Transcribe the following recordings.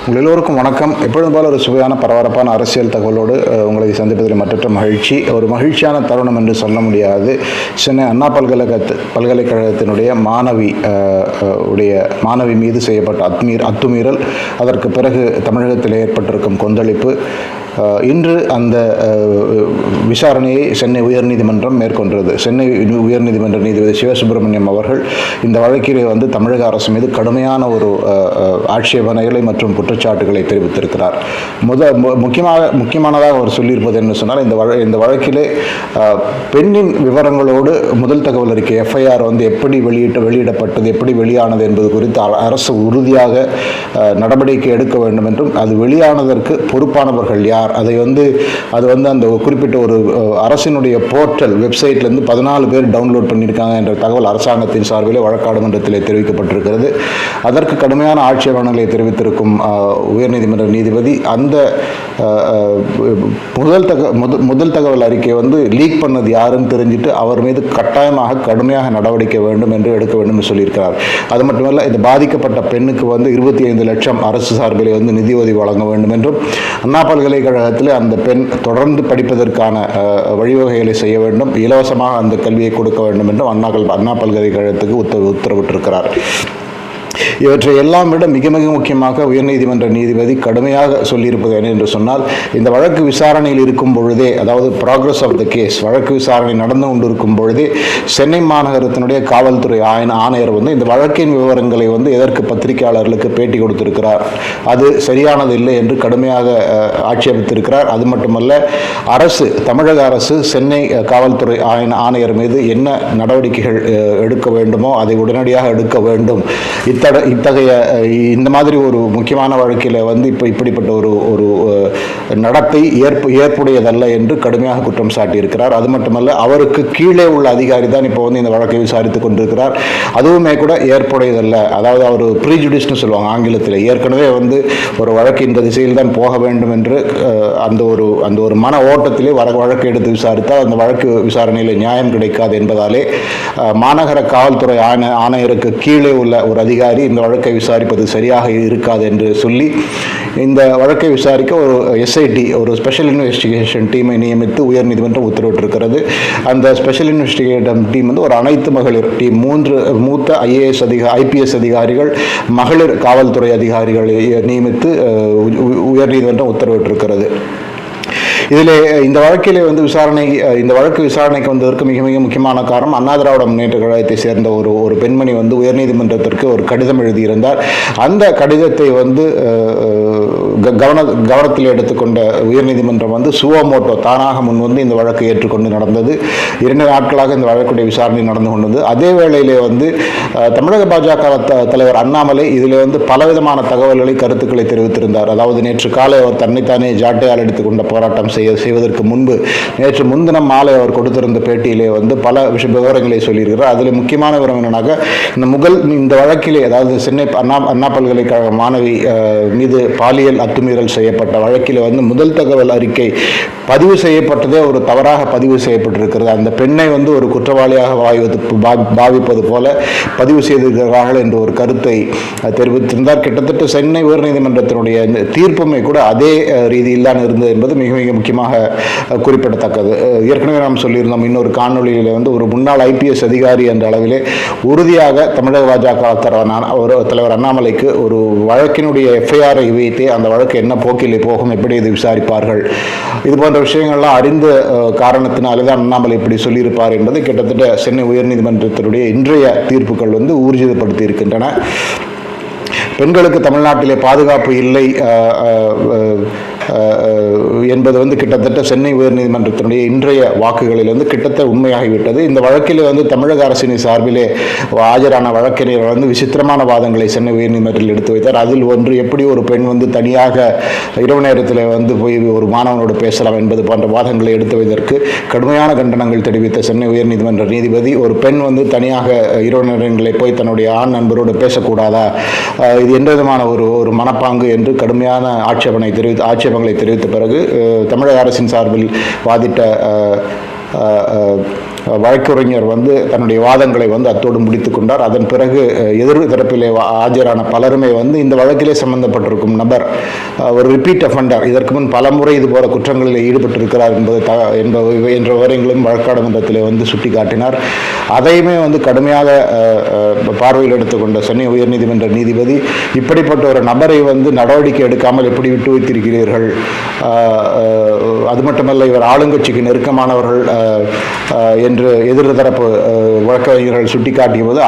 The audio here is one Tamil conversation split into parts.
உங்கள் எல்லோருக்கும் வணக்கம். எப்பொழுதும் போல ஒரு சுவையான பரபரப்பான அரசியல் தகவலோடு உங்களை சந்திப்பதில் மற்றற்ற மகிழ்ச்சி. ஒரு மகிழ்ச்சியான தருணம் என்று சொல்ல முடியாது. சென்னை அண்ணா பல்கலைக்கழகத்தினுடைய மாணவி மீது செய்யப்பட்ட அத்துமீறல், அதற்கு பிறகு தமிழகத்தில் ஏற்பட்டிருக்கும் கொந்தளிப்பு, இன்று அந்த விசாரணையை சென்னை உயர்நீதிமன்றம் மேற்கொண்டது. சென்னை உயர்நீதிமன்ற நீதிபதி சிவசுப்பிரமணியம் அவர்கள் இந்த வழக்கிலே தமிழக அரசு மீது கடுமையான ஒரு ஆட்சேபனைகளை மற்றும் குற்றச்சாட்டுகளை தெரிவித்திருக்கிறார். முக்கியமானதாக அவர் சொல்லியிருப்பது என்ன சொன்னால், இந்த வழக்கிலே பெண்ணின் விவரங்களோடு முதல் தகவல் அறிக்கை எஃப்ஐஆர் எப்படி வெளியிடப்பட்டது, எப்படி வெளியானது என்பது குறித்து அரசு உறுதியாக நடவடிக்கை எடுக்க வேண்டும் என்றும், அது வெளியானதற்கு பொறுப்பானவர்கள் யார், அதை அது அந்த குறிப்பிட்ட ஒரு அரசினுடைய போர்ட்டல் வெப்சைட்லேருந்து 14 பேர் டவுன்லோட் பண்ணியிருக்காங்க என்ற தகவல் அரசாங்கத்தின் சார்பிலே வழக்காடுமன்றத்திலே தெரிவிக்கப்பட்டிருக்கிறது. அதற்கு கடுமையான ஆட்சேபனைகளை தெரிவித்திருக்கும் உயர்நீதிமன்ற நீதிபதி அந்த முதல் தகவல் அறிக்கை லீக் பண்ணது யாருன்னு தெரிஞ்சுட்டு அவர் மீது கடுமையாக நடவடிக்கை வேண்டும் என்று எடுக்க வேண்டும் என்று சொல்லியிருக்கிறார். அது மட்டுமல்ல, இந்த பாதிக்கப்பட்ட பெண்ணுக்கு 25 லட்சம் அரசு சார்பிலே நிதியுதவி வழங்க வேண்டும் என்றும், அண்ணா பல்கலைக்கழகத்தில் அந்த பெண் தொடர்ந்து படிப்பதற்கான வழிவகைகளை செய்ய வேண்டும், இலவசமாக அந்த கல்வியை கொடுக்க வேண்டும் என்றும் அண்ணா பல்கலைக்கழகத்துக்கு உத்தரவிட்டிருக்கிறார். இவற்றை எல்லாம் விட மிக முக்கியமாக உயர்நீதிமன்ற நீதிபதி கடுமையாக சொல்லியிருப்பது என்ன என்று சொன்னால், இந்த வழக்கு விசாரணையில் இருக்கும் பொழுதே, அதாவது ப்ராக்ரஸ் ஆஃப் த கேஸ், வழக்கு விசாரணை நடந்து கொண்டிருக்கும் பொழுதே சென்னை மாநகரத்தினுடைய காவல்துறை ஆணையர் இந்த வழக்கின் விவரங்களை எதற்கு பத்திரிகையாளர்களுக்கு பேட்டி கொடுத்திருக்கிறார், அது சரியானது இல்லை என்று கடுமையாக ஆட்சேபித்திருக்கிறார். அது மட்டுமல்ல, தமிழக அரசு சென்னை காவல்துறை ஆணையர் மீது என்ன நடவடிக்கைகள் எடுக்க வேண்டுமோ அதை உடனடியாக எடுக்க வேண்டும். இந்த மாதிரி ஒரு முக்கியமான வழக்கில் இப்படிப்பட்ட ஒரு நடத்தை ஏற்புடையதல்ல என்று கடுமையாக குற்றம் சாட்டியிருக்கிறார். அது மட்டுமல்ல, அவருக்கு கீழே உள்ள அதிகாரி தான் இப்போ இந்த வழக்கை விசாரித்துக் கொண்டிருக்கிறார். அதுவுமே கூட ஏற்புடையதல்ல. அதாவது அவர் ப்ரீஜுடிஸ்னு சொல்லுவாங்க ஆங்கிலத்தில். ஏற்கனவே ஒரு வழக்கு இந்த திசையில் தான் போக வேண்டும் என்று அந்த ஒரு மன ஓட்டத்திலே வழக்கு எடுத்து விசாரித்தால் அந்த வழக்கு விசாரணையில் நியாயம் கிடைக்காது என்பதாலே மாநகர காவல்துறை ஆணையருக்கு கீழே உள்ள ஒரு அதிகாரி இந்த வழக்கை விசாரிப்பது சரியாக இருக்காது என்று சொல்லி இந்த வழக்கை விசாரிக்க ஒரு எஸ்ஐடி, ஒரு ஸ்பெஷல் இன்வெஸ்டிகேஷன் டீமை நியமித்து உயர்நீதிமன்றம் உத்தரவிட்டிருக்கிறது. அந்த ஸ்பெஷல் இன்வெஸ்டிகேஷன் டீம் ஒரு அனைத்து மகளிர் டீம், 3 மூத்த ஐபிஎஸ் அதிகாரிகள், மகளிர் காவல்துறை அதிகாரிகளை நியமித்து உயர்நீதிமன்றம் உத்தரவிட்டிருக்கிறது. இதில் இந்த வழக்கிலே இந்த வழக்கு விசாரணைக்கு வந்ததற்கு மிக முக்கியமான காரணம், அண்ணா திராவிட முன்னேற்ற கழகத்தை சேர்ந்த ஒரு பெண்மணி உயர்நீதிமன்றத்திற்கு ஒரு கடிதம் எழுதியிருந்தார். அந்த கடிதத்தை கவனத்தில் எடுத்துக்கொண்ட உயர்நீதிமன்றம் சுவோமோட்டோ தானாக முன் இந்த வழக்கை ஏற்றுக்கொண்டு நடந்தது. 2 நாட்களாக இந்த வழக்குடைய விசாரணை நடந்து கொண்டது. அதே வேளையிலே தமிழக பாஜக தலைவர் அண்ணாமலை இதில் பலவிதமான தகவல்களை, கருத்துக்களை தெரிவித்திருந்தார். அதாவது நேற்று காலை அவர் தன்னைத்தானே ஜாட்டையால் எடுத்துக்கொண்ட போராட்டம் செய்வதற்கு முன்பு நேற்று முன்தினம் மாலை அவர் கொடுத்திருந்த பேட்டியிலே பல விவரங்களை சொல்லியிருக்கிறார். அதில் முக்கியமான விவரம் என்னன்னாக்க, இந்த வழக்கிலே, அதாவது சென்னை அண்ணா பல்கலைக்கழக மாணவி மீது பாலியல் அத்துமீறல் செய்யப்பட்ட வழக்கில் முதல் தகவல் அறிக்கை பதிவு செய்யப்பட்டதே ஒரு தவறாக பதிவு செய்யப்பட்டிருக்கிறது. அந்த பெண்ணை ஒரு குற்றவாளியாக பாவிப்பது போல பதிவு செய்திருக்கிறார்கள் என்ற ஒரு கருத்தை தெரிவித்திருந்தார். கிட்டத்தட்ட சென்னை உயர்நீதிமன்றத்தினுடைய தீர்ப்புமே கூட அதே ரீதியில் தான் இருந்தது என்பது மிக முக்கியமாக குறிப்பிடத்தக்கது. ஏற்கனவே நாம் சொல்லியிருந்தோம், இன்னொரு காணொலியில் ஒரு முன்னாள் ஐபிஎஸ் அதிகாரி என்ற அளவிலே உறுதியாக தமிழக பாஜக தலைவர் அண்ணாமலைக்கு ஒரு வழக்கினுடைய எஃப்ஐஆரை வைத்தே அந்த வழக்கு என்ன போக்கிலே போகும், எப்படி இது விசாரிப்பார்கள், இது போன்ற விஷயங்கள்லாம் அறிந்த காரணத்தினாலே தான் அண்ணாமலை இப்படி சொல்லியிருப்பார் என்பதை கிட்டத்தட்ட சென்னை உயர்நீதிமன்றத்தினுடைய இன்றைய தீர்ப்புகள் ஊர்ஜிதப்படுத்தி இருக்கின்றன. பெண்களுக்கு தமிழ்நாட்டிலே பாதுகாப்பு இல்லை என்பது கிட்டத்தட்ட சென்னை உயர்நீதிமன்றத்தினுடைய இன்றைய வாக்குகளில் கிட்டத்தட்ட உண்மையாகிவிட்டது. இந்த வழக்கில் தமிழக அரசின் சார்பிலே ஆஜரான வழக்கறிஞர் விசித்திரமான வாதங்களை சென்னை உயர்நீதிமன்றத்தில் எடுத்து வைத்தார். அதில் ஒன்று, எப்படி ஒரு பெண் தனியாக இரவு நேரத்தில் போய் ஒரு மாணவனோடு பேசலாம் என்பது போன்ற வாதங்களை எடுத்து வைத்ததற்கு கடுமையான கண்டனங்கள் தெரிவித்த சென்னை உயர்நீதிமன்ற நீதிபதி, ஒரு பெண் தனியாக இரவு நேரங்களில் போய் தன்னுடைய ஆண் நண்பரோடு பேசக்கூடாதா, இது எந்த விதமான ஒரு மனப்பாங்கு என்று கடுமையான ஆட்சேபங்களை தெரிவித்த பிறகு தமிழக அரசின் சார்பில் வாதிட்ட வழக்கறிஞர் வந்து தன்னுடைய வாதங்களை வந்து அத்தோடு முடித்துக் கொண்டார். அதன் பிறகு எதிர் தரப்பிலே ஆஜரான பலருமே வந்து இந்த வழக்கிலே சம்பந்தப்பட்டிருக்கும் நபர் ஒரு ரிப்பீட் அஃபண்டர், இதற்கு முன் பலமுறை இதுபோல குற்றங்களில் ஈடுபட்டிருக்கிறார் என்ற விவரங்களும் வழக்காடு மன்றத்திலே வந்து சுட்டிக்காட்டினார். அதையுமே வந்து கடுமையாக பார்வையில் எடுத்துக்கொண்ட சென்னை உயர்நீதிமன்ற நீதிபதி, இப்படிப்பட்ட ஒரு நபரை வந்து நடவடிக்கை எடுக்காமல் எப்படி விட்டு வைத்திருக்கிறீர்கள், அது மட்டுமல்ல இவர் ஆளுங்கட்சிக்கு நெருக்கமானவர்கள் என்று எதிர்தரப்பு வழக்கறிஞர்கள் சுட்டிக்காட்டிய போது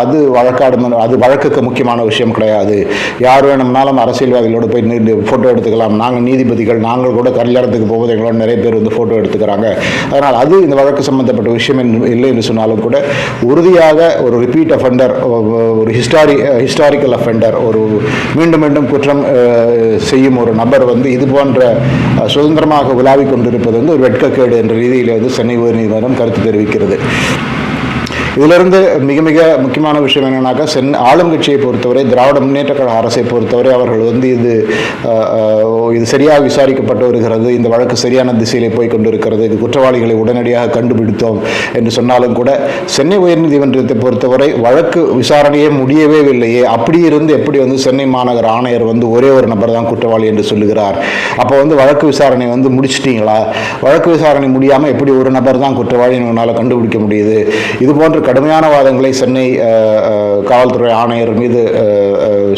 அது வழக்குக்கு முக்கியமான விஷயம் கிடையாது, யார் வேணும்னாலும் அரசியல்வாதிகளோடு போய் ஃபோட்டோ எடுத்துக்கலாம், நாங்கள் நீதிபதிகள், நாங்கள் கூட கல்யாணத்துக்கு போகும்போது எங்களோட நிறைய பேர் வந்து ஃபோட்டோ எடுத்துக்கிறாங்க, அதனால் அது இந்த வழக்கு சம்பந்தப்பட்ட விஷயம் இல்லை என்று சொன்னாலும் கூட உறுதியாக ஒரு ரிப்பீட் அஃபெண்டர், ஒரு ஹிஸ்டாரிக்கல் அஃபெண்டர், ஒரு மீண்டும் மீண்டும் குற்றம் செய்யும் ஒரு நபர் வந்து இது போன்ற சுதந்திரமாக உலாவிக் கொண்டிருப்பது வந்து ஒரு வெட்கக்கேடு என்ற ரீதியில் வந்து சென்னை உயர்நீதிமன்றம் கருத்து தெரிவிக்கிறது. இதிலிருந்து மிக மிக முக்கியமான விஷயம் என்னன்னாக்கா, ஆளும் கட்சியை பொறுத்தவரை, திராவிட முன்னேற்ற கழக அரசை பொறுத்தவரை அவர்கள் வந்து இது சரியாக விசாரிக்கப்பட்டு வருகிறது, இந்த வழக்கு சரியான திசையிலே போய் கொண்டிருக்கிறது, இது குற்றவாளிகளை உடனடியாக கண்டுபிடித்தோம் என்று சொன்னாலும் கூட சென்னை உயர்நீதிமன்றத்தை பொறுத்தவரை வழக்கு விசாரணையே முடியவே இல்லையே, அப்படி இருந்து எப்படி வந்து சென்னை மாநகர ஆணையர் வந்து ஒரே ஒரு நபர் தான் குற்றவாளி என்று சொல்லுகிறார், அப்போ வந்து வழக்கு விசாரணை வந்து முடிச்சிட்டீங்களா, வழக்கு விசாரணை முடியாமல் எப்படி ஒரு நபர் தான் குற்றவாளி உங்களால் கண்டுபிடிக்க முடியுது, இது போன்ற கடுமையான வாதங்களை சென்னை காவல்துறை ஆணையர் மீது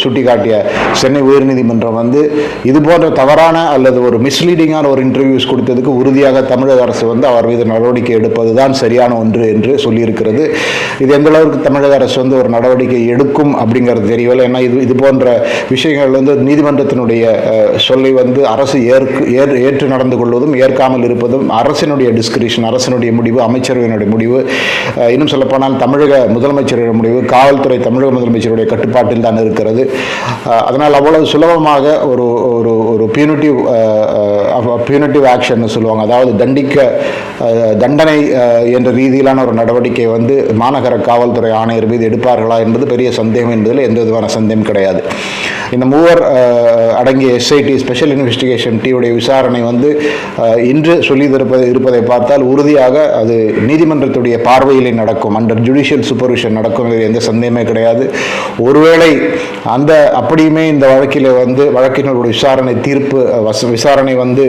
சுட்டிக்காட்டிய சென்னை உயர்நீதிமன்றம் வந்து இது போன்ற தவறான அல்லது ஒரு மிஸ்லீடிங்கான ஒரு இன்டர்வியூஸ் கொடுத்ததுக்கு உறுதியாக தமிழக அரசு வந்து அவர் மீது நடவடிக்கை எடுப்பதுதான் சரியான ஒன்று என்று சொல்லியிருக்கிறது. இது எந்த அளவுக்கு தமிழக அரசு வந்து ஒரு நடவடிக்கை எடுக்கும் அப்படிங்கிறது தெரியவில்லை. ஏன்னா இது போன்ற விஷயங்கள் வந்து நீதிமன்றத்தினுடைய சொல்லை வந்து அரசு ஏற்று நடந்து கொள்வதும் ஏற்காமல் இருப்பதும் அரசினுடைய டிஸ்கிரிஷன், அரசினுடைய முடிவு, அமைச்சரவையினுடைய முடிவு, இன்னும் சொல்லப்போனால் தமிழக முதலமைச்சருடைய முடிவு, காவல்துறை தமிழக முதலமைச்சருடைய கட்டுப்பாட்டில் தான் இருக்கிறது. அதனால் அவ்வளவு சுலபமாக ஒரு பியூனிட்டிவ் ஆக்ஷன் சொல்லுவாங்க, அதாவது தண்டனை என்ற ரீதியிலான ஒரு நடவடிக்கை வந்து மாநகர காவல்துறை ஆணையர் மீது எடுப்பார்களா என்பது பெரிய சந்தேகம் என்பதில் எந்த விதமான சந்தேகம் கிடையாது. இந்த மூவர் அடங்கிய SIT ஸ்பெஷல் இன்வெஸ்டிகேஷன் டீமுடைய விசாரணை வந்து இன்று சொல்லி இருப்பதை பார்த்தால் உறுதியாக அது நீதிமன்றத்துடைய பார்வையிலே நடக்கும், அண்டர் ஜுடிஷியல் சூப்பர்விஷன் நடக்கும், எந்த சந்தேகமே கிடையாது. ஒருவேளை அப்படியுமே இந்த வழக்கில் வந்து வழக்கினுடைய விசாரணை வந்து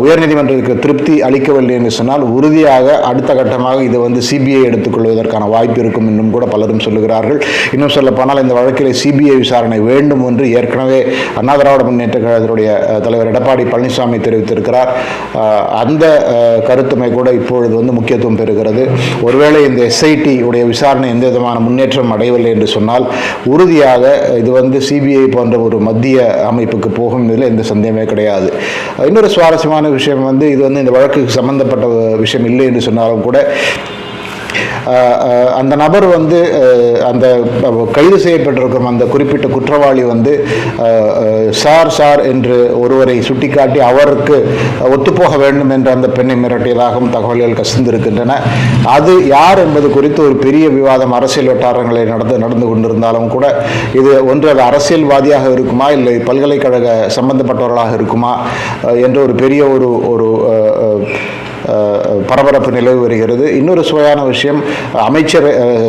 உயர்நீதிமன்றத்துக்கு திருப்தி அளிக்கவில்லை என்று சொன்னால் உறுதியாக அடுத்த கட்டமாக இது வந்து CBI எடுத்துக்கொள்வதற்கான வாய்ப்பு இருக்கும் என்றும் கூட பலரும் சொல்லுகிறார்கள். இன்னும் சொல்ல போனால் இந்த வழக்கில் CBI விசாரணை வேண்டும் என்று ஏற்கனவே அண்ணா திராவிட முன்னேற்ற கழகத்தினுடைய தலைவர் எடப்பாடி பழனிசாமி தெரிவித்திருக்கிறார். அந்த கருத்துமை கூட இப்பொழுது வந்து முக்கியத்துவம் பெறுகிறது. ஒருவேளை இந்த SIT உடைய விசாரணை எந்த விதமான முன்னேற்றம் அடையவில்லை என்று சொன்னால் உறுதியாக இது வந்து CBI போன்ற ஒரு மத்திய அமைப்புக்கு போகும் இதில் எந்த சந்தேகமே கிடையாது. இன்னொரு சுவாரஸ்யமான விஷயம் வந்து இது வந்து இந்த வழக்குக்கு சம்பந்தப்பட்ட விஷயம் இல்லை என்று சொன்னாலும் கூட அந்த நபர் வந்து அந்த கைது செய்யப்பட்டிருக்கும் அந்த குறிப்பிட்ட குற்றவாளி வந்து சார் என்று ஒருவரை சுட்டிக்காட்டி அவருக்கு ஒத்துப்போக வேண்டும் என்று அந்த பெண்ணை மிரட்டியதாகவும் தகவல்கள் கசிந்திருக்கின்றன. அது யார் என்பது குறித்து ஒரு பெரிய விவாதம் அரசியல் வட்டாரங்களில் நடந்து கொண்டிருந்தாலும் கூட இது ஒன்று அது அரசியல்வாதியாக இருக்குமா இல்லை பல்கலைக்கழக சம்பந்தப்பட்டவர்களாக இருக்குமா என்ற ஒரு பெரிய ஒரு பரபரப்பு நிலவு வருகிறது. இன்னொரு சுவையான விஷயம், அமைச்சர்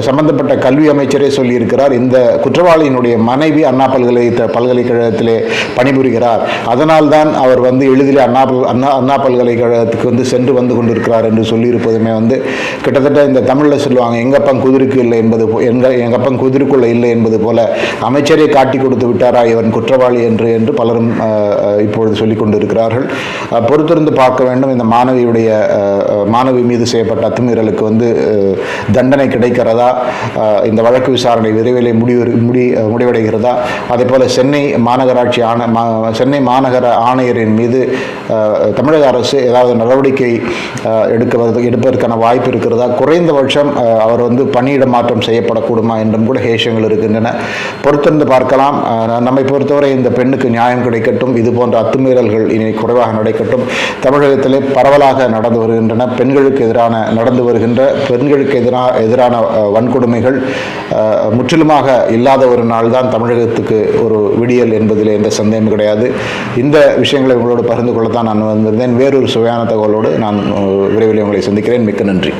சம்பந்தப்பட்ட கல்வி அமைச்சரே சொல்லியிருக்கிறார், இந்த குற்றவாளியினுடைய மனைவி அண்ணா பல்கலைக்கழகத்திலே பணிபுரிகிறார், அதனால் தான் அவர் வந்து எளிதில் அண்ணா பல்கலைக்கழகத்துக்கு வந்து சென்று வந்து கொண்டிருக்கிறார் என்று சொல்லியிருப்பதுமே வந்து கிட்டத்தட்ட இந்த தமிழில் சொல்லுவாங்க, எங்கப்பன் குதிருக்கு இல்லை என்பது எங்கப்பன் குதிருக்குள்ள இல்லை என்பது போல அமைச்சரே காட்டி கொடுத்து விட்டாரா இவன் குற்றவாளி என்று பலரும் இப்பொழுது சொல்லிக் கொண்டிருக்கிறார்கள். பொறுத்திருந்து பார்க்க வேண்டும், இந்த மாணவி மீது செய்யப்பட்ட அத்துமீறலுக்கு வந்து தண்டனை கிடைக்கிறதா, இந்த வழக்கு விசாரணை விரைவில் முடிவடைகிறதா, அதே போல சென்னை மாநகர ஆணையரின் மீது தமிழக அரசு ஏதாவது நடவடிக்கை எடுப்பதற்கான வாய்ப்பு இருக்கிறதா, குறைந்தபட்சம் அவர் வந்து பணியிட மாற்றம் செய்யப்படக்கூடுமா என்றும் கூட ஹேஷங்கள் இருக்கின்றன. பொறுத்திருந்து பார்க்கலாம். நம்மை பொறுத்தவரை இந்த பெண்ணுக்கு நியாயம் கிடைக்கட்டும், இது போன்ற அத்துமீறல்கள் இனி குறைவாக நடக்கட்டும். தமிழகத்திலே பரவலாக நடந்து வருகின்றன நடந்து வருகின்ற பெண்களுக்கு எதிரான வன்கொடுமைகள் முற்றிலுமாக இல்லாத ஒரு நாள் தான் தமிழகத்துக்கு ஒரு விடியல் என்பதில் எந்த சந்தேகம் கிடையாது. இந்த விஷயங்களை உங்களோடு பகிர்ந்து கொள்ளத்தான் நான் வந்திருந்தேன். வேறொரு சுவையான தகவலோடு நான் விரைவில் உங்களை சந்திக்கிறேன். மிக்க நன்றி.